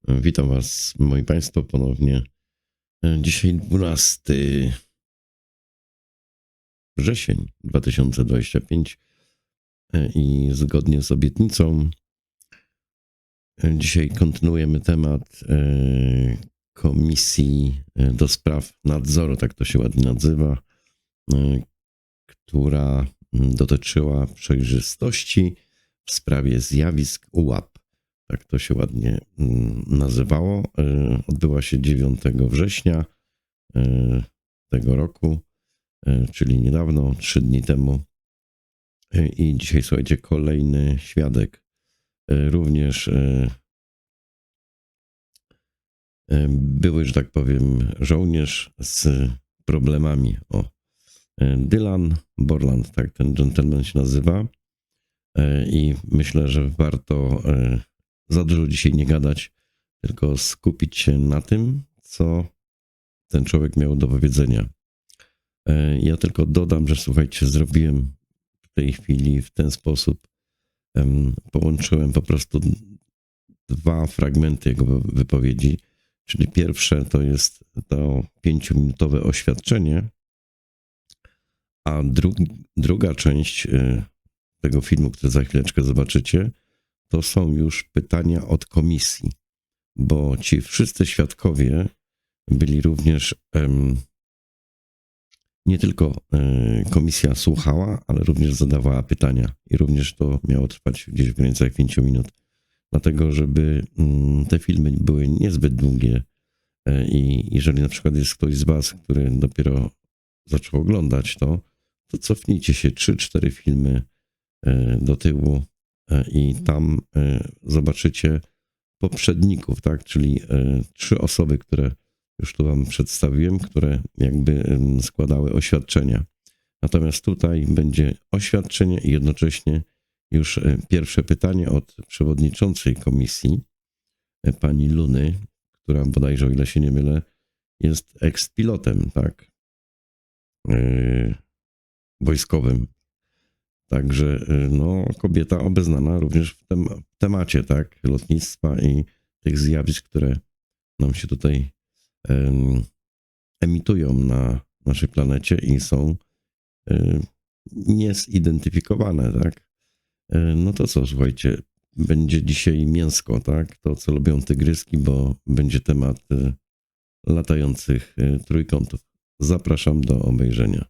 Witam Was, moi Państwo, ponownie. Dzisiaj 12 wrzesień 2025 i zgodnie z obietnicą dzisiaj kontynuujemy temat Komisji do Spraw Nadzoru, tak to się ładnie nazywa, która dotyczyła przejrzystości w sprawie zjawisk UAP. Tak to się ładnie nazywało. Odbyła się 9 września tego roku, czyli niedawno, 3 dni temu. I dzisiaj, słuchajcie, kolejny świadek, również były, że tak powiem, żołnierz z problemami. Dylan Borland, tak ten gentleman się nazywa. I myślę, że warto za dużo dzisiaj nie gadać, tylko skupić się na tym, co ten człowiek miał do powiedzenia. Ja tylko dodam, że słuchajcie, zrobiłem w tej chwili w ten sposób, połączyłem po prostu 2 fragmenty jego wypowiedzi, czyli pierwsze to jest to 5-minutowe oświadczenie, a druga część tego filmu, który za chwileczkę zobaczycie, to są już pytania od komisji, bo ci wszyscy świadkowie byli również, nie tylko komisja słuchała, ale również zadawała pytania i również to miało trwać gdzieś w granicach 5 minut, dlatego żeby te filmy były niezbyt długie i jeżeli na przykład jest ktoś z Was, który dopiero zaczął oglądać to cofnijcie się 3-4 filmy do tyłu i tam zobaczycie poprzedników, tak? Czyli 3 osoby, które już tu Wam przedstawiłem, które jakby składały oświadczenia. Natomiast tutaj będzie oświadczenie i jednocześnie już pierwsze pytanie od przewodniczącej komisji, pani Luny, która bodajże, o ile się nie mylę, jest eks-pilotem, tak? Wojskowym. Także no, kobieta obeznana również w temacie, tak, lotnictwa i tych zjawisk, które nam się tutaj emitują na naszej planecie i są niezidentyfikowane, tak. No to co, słuchajcie, będzie dzisiaj mięsko, tak, to co lubią tygryski, bo będzie temat latających trójkątów. Zapraszam do obejrzenia.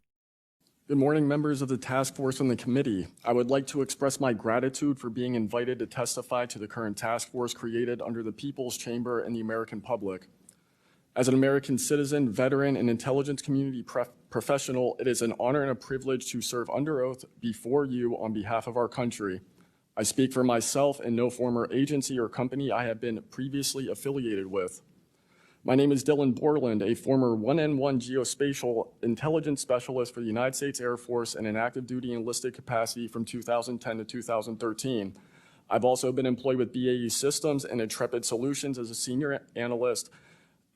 Good morning, members of the task force and the committee. I would like to express my gratitude for being invited to testify to the current task force created under the People's Chamber and the American public. As an American citizen, veteran, and intelligence community professional, it is an honor and a privilege to serve under oath before you on behalf of our country. I speak for myself and no former agency or company I have been previously affiliated with. My name is Dylan Borland, a former 1N1 geospatial intelligence specialist for the United States Air Force in an active duty enlisted capacity from 2010 to 2013. I've also been employed with BAE Systems and Intrepid Solutions as a senior analyst,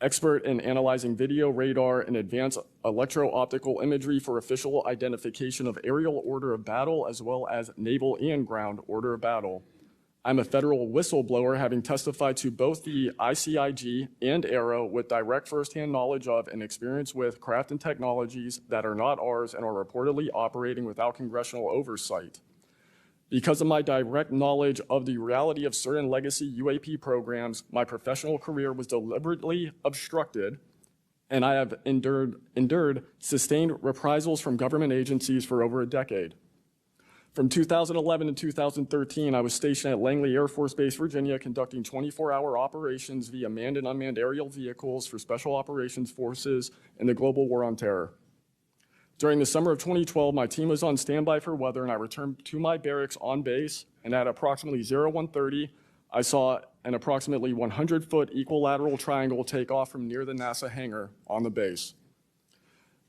expert in analyzing video, radar, and advanced electro-optical imagery for official identification of aerial order of battle, as well as naval and ground order of battle. I'm a federal whistleblower, having testified to both the ICIG and ARROW with direct firsthand knowledge of and experience with craft and technologies that are not ours and are reportedly operating without congressional oversight. Because of my direct knowledge of the reality of certain legacy UAP programs, my professional career was deliberately obstructed, and I have endured sustained reprisals from government agencies for over a decade. From 2011 to 2013, I was stationed at Langley Air Force Base, Virginia, conducting 24-hour operations via manned and unmanned aerial vehicles for Special Operations Forces in the global war on terror. During the summer of 2012, my team was on standby for weather, and I returned to my barracks on base, and at approximately 0130, I saw an approximately 100-foot equilateral triangle take off from near the NASA hangar on the base.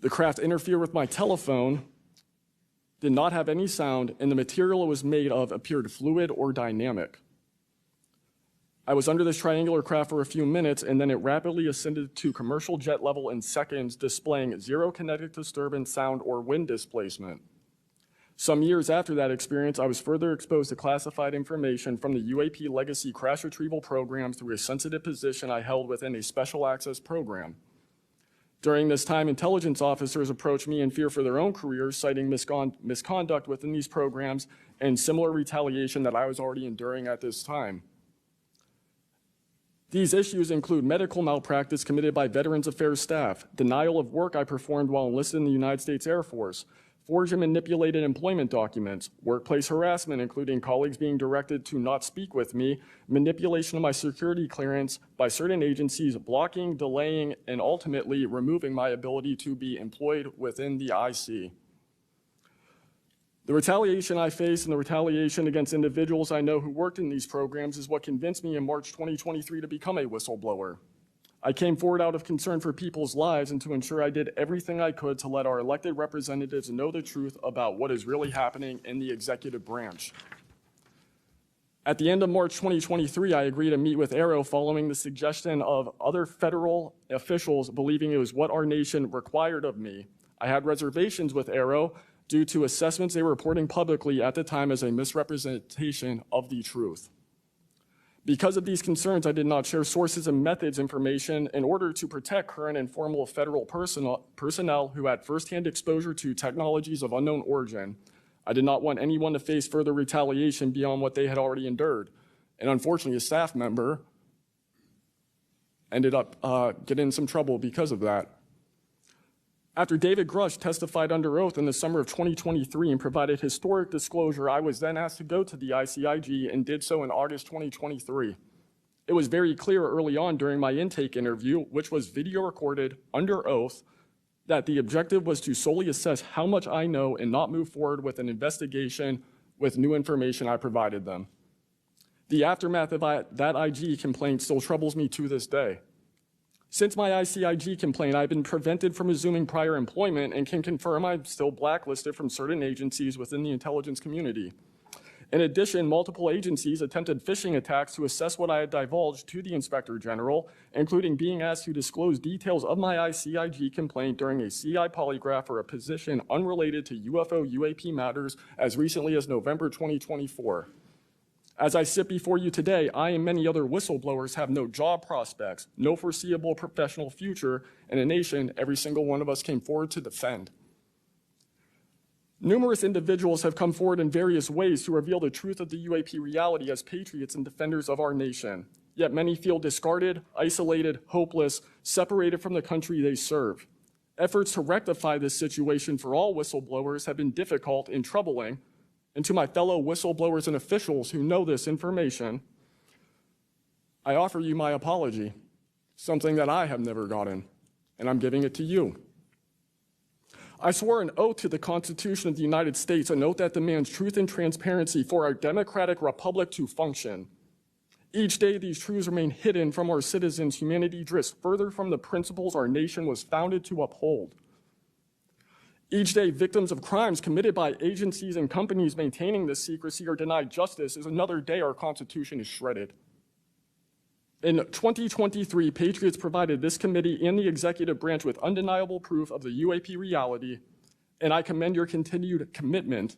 The craft interfered with my telephone, did not have any sound, and the material it was made of appeared fluid or dynamic. I was under this triangular craft for a few minutes, and then it rapidly ascended to commercial jet level in seconds, displaying zero kinetic disturbance, sound, or wind displacement. Some years after that experience, I was further exposed to classified information from the UAP legacy crash retrieval program through a sensitive position I held within a special access program. During this time, intelligence officers approached me in fear for their own careers, citing misconduct within these programs and similar retaliation that I was already enduring at this time. These issues include medical malpractice committed by Veterans Affairs staff, denial of work I performed while enlisted in the United States Air Force, forged and manipulated employment documents, workplace harassment, including colleagues being directed to not speak with me, manipulation of my security clearance by certain agencies, blocking, delaying, and ultimately removing my ability to be employed within the IC. The retaliation I face and the retaliation against individuals I know who worked in these programs is what convinced me in March 2023 to become a whistleblower. I came forward out of concern for people's lives and to ensure I did everything I could to let our elected representatives know the truth about what is really happening in the executive branch. At the end of March 2023, I agreed to meet with AARO following the suggestion of other federal officials believing it was what our nation required of me. I had reservations with AARO due to assessments they were reporting publicly at the time as a misrepresentation of the truth. Because of these concerns, I did not share sources and methods information in order to protect current and former federal personnel who had firsthand exposure to technologies of unknown origin. I did not want anyone to face further retaliation beyond what they had already endured. And unfortunately, a staff member ended up getting in some trouble because of that. After David Grush testified under oath in the summer of 2023 and provided historic disclosure, I was then asked to go to the ICIG and did so in August 2023. It was very clear early on during my intake interview, which was video recorded under oath, that the objective was to solely assess how much I know and not move forward with an investigation with new information I provided them. The aftermath of that IG complaint still troubles me to this day. Since my ICIG complaint, I've been prevented from resuming prior employment and can confirm I'm still blacklisted from certain agencies within the intelligence community. In addition, multiple agencies attempted phishing attacks to assess what I had divulged to the Inspector General, including being asked to disclose details of my ICIG complaint during a CI polygraph for a position unrelated to UFO UAP matters as recently as November 2024. As I sit before you today, I and many other whistleblowers have no job prospects, no foreseeable professional future, and a nation every single one of us came forward to defend. Numerous individuals have come forward in various ways to reveal the truth of the UAP reality as patriots and defenders of our nation. Yet many feel discarded, isolated, hopeless, separated from the country they serve. Efforts to rectify this situation for all whistleblowers have been difficult and troubling. And to my fellow whistleblowers and officials who know this information, I offer you my apology, something that I have never gotten, and I'm giving it to you. I swore an oath to the Constitution of the United States, an oath that demands truth and transparency for our democratic republic to function. Each day, these truths remain hidden from our citizens. Humanity drifts further from the principles our nation was founded to uphold. Each day, victims of crimes committed by agencies and companies maintaining this secrecy are denied justice as another day our Constitution is shredded. In 2023, Patriots provided this committee and the executive branch with undeniable proof of the UAP reality, and I commend your continued commitment.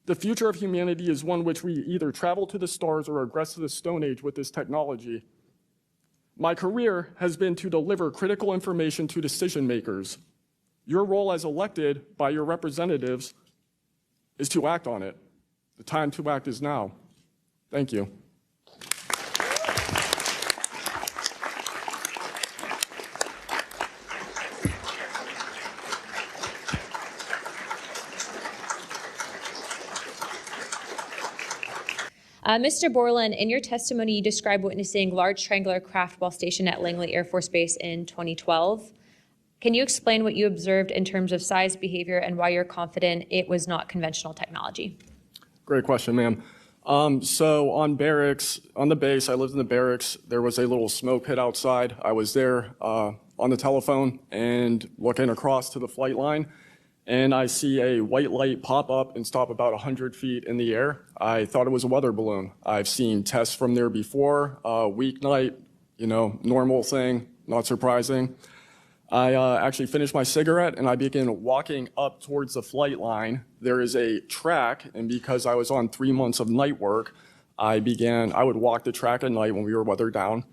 The future of humanity is one which we either travel to the stars or regress to the Stone Age with this technology. My career has been to deliver critical information to decision makers. Your role as elected by your representatives is to act on it. The time to act is now. Thank you. Mr. Borland, in your testimony, you described witnessing large triangular craft while stationed at Langley Air Force Base in 2012. Can you explain what you observed in terms of size, behavior, and why you're confident it was not conventional technology? Great question, ma'am. So on the base, I lived in the barracks. There was a little smoke pit outside. I was there on the telephone and looking across to the flight line, and I see a white light pop up and stop about 100 feet in the air. I thought it was a weather balloon. I've seen tests from there before, weeknight, normal thing, not surprising. I actually finished my cigarette and I began walking up towards the flight line. There is a track, and because I was on 3 months of night work, I would walk the track at night when we were weather down.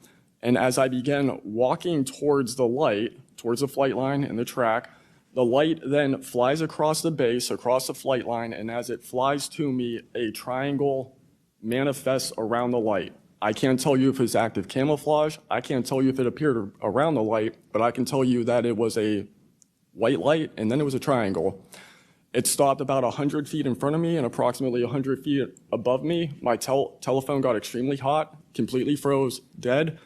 And as I began walking towards the light, towards the flight line and the track, the light then flies across the base, across the flight line, and as it flies to me, a triangle manifests around the light. I can't tell you if it's active camouflage. I can't tell you if it appeared around the light, but I can tell you that it was a white light and then it was a triangle. It stopped about 100 feet in front of me and approximately 100 feet above me. My telephone got extremely hot, completely froze, dead.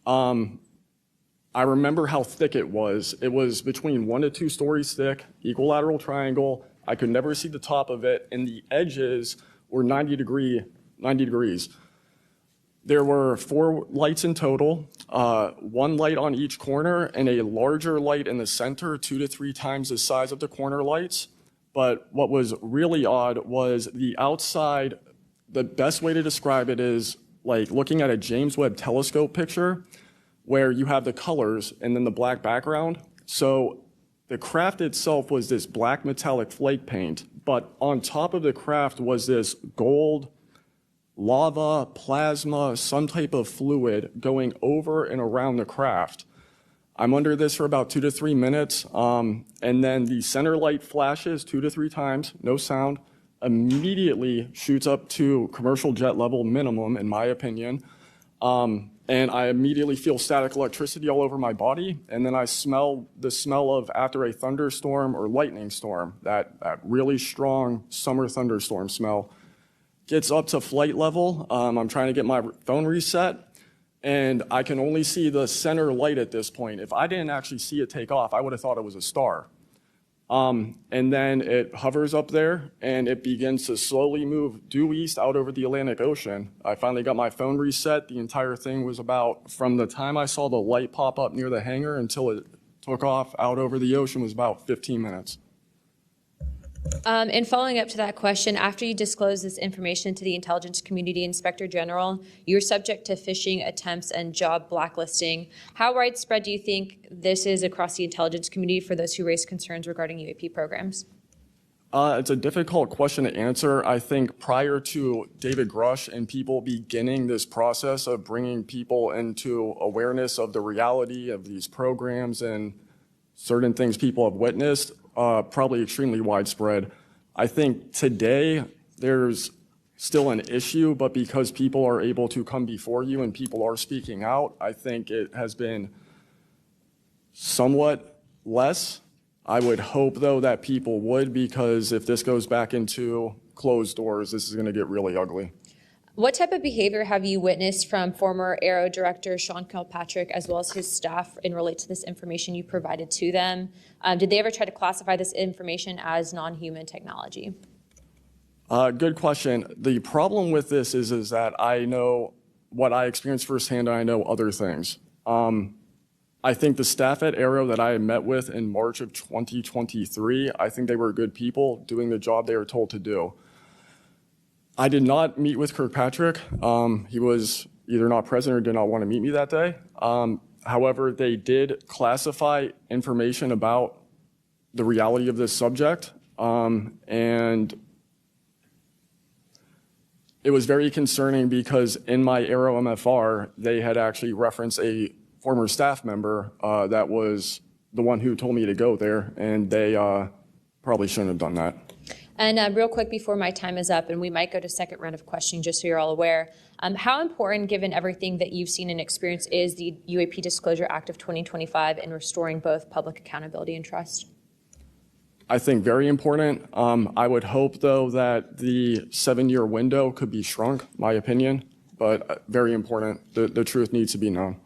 I remember how thick it was. It was between 1 to 2 stories thick, equilateral triangle. I could never see the top of it, and the edges were 90 degrees. There were 4 lights in total, 1 light on each corner and a larger light in the center, 2 to 3 times the size of the corner lights. But what was really odd was the outside. The best way to describe it is like looking at a James Webb telescope picture where you have the colors and then the black background. So the craft itself was this black metallic flake paint, but on top of the craft was this gold lava, plasma, some type of fluid going over and around the craft. I'm under this for about 2 to 3 minutes, and then the center light flashes 2 to 3 times, no sound, immediately shoots up to commercial jet level minimum, in my opinion, and I immediately feel static electricity all over my body, and then I smell the smell of after a thunderstorm or lightning storm, that really strong summer thunderstorm smell. Gets up to flight level. I'm trying to get my phone reset, and I can only see the center light at this point. If I didn't actually see it take off, I would have thought it was a star. And then it hovers up there, and it begins to slowly move due east out over the Atlantic Ocean. I finally got my phone reset. The entire thing was about, from the time I saw the light pop up near the hangar until it took off out over the ocean, was about 15 minutes. And following up to that question, after you disclosed this information to the Intelligence Community Inspector General, you're subject to phishing attempts and job blacklisting. How widespread do you think this is across the intelligence community for those who raise concerns regarding UAP programs? It's a difficult question to answer. I think prior to David Grush and people beginning this process of bringing people into awareness of the reality of these programs and certain things people have witnessed, probably extremely widespread. I think today there's still an issue, but because people are able to come before you and people are speaking out, I think it has been somewhat less. I would hope, though, that people would, because if this goes back into closed doors, this is going to get really ugly. What type of behavior have you witnessed from former Aero Director Sean Kilpatrick as well as his staff in relate to this information you provided to them? Did they ever try to classify this information as non-human technology? Good question. The problem with this is that I know what I experienced firsthand, and I know other things. I think the staff at Aero that I met with in March of 2023, I think they were good people doing the job they were told to do. I did not meet with Kirkpatrick. He was either not present or did not want to meet me that day. However, they did classify information about the reality of this subject, and it was very concerning because in my Aero MFR, they had actually referenced a former staff member that was the one who told me to go there, and they probably shouldn't have done that. And real quick before my time is up, and we might go to second round of questioning just so you're all aware, how important, given everything that you've seen and experienced, is the UAP Disclosure Act of 2025 in restoring both public accountability and trust? I think very important. I would hope, though, that the 7-year window could be shrunk, my opinion, but very important. The truth needs to be known.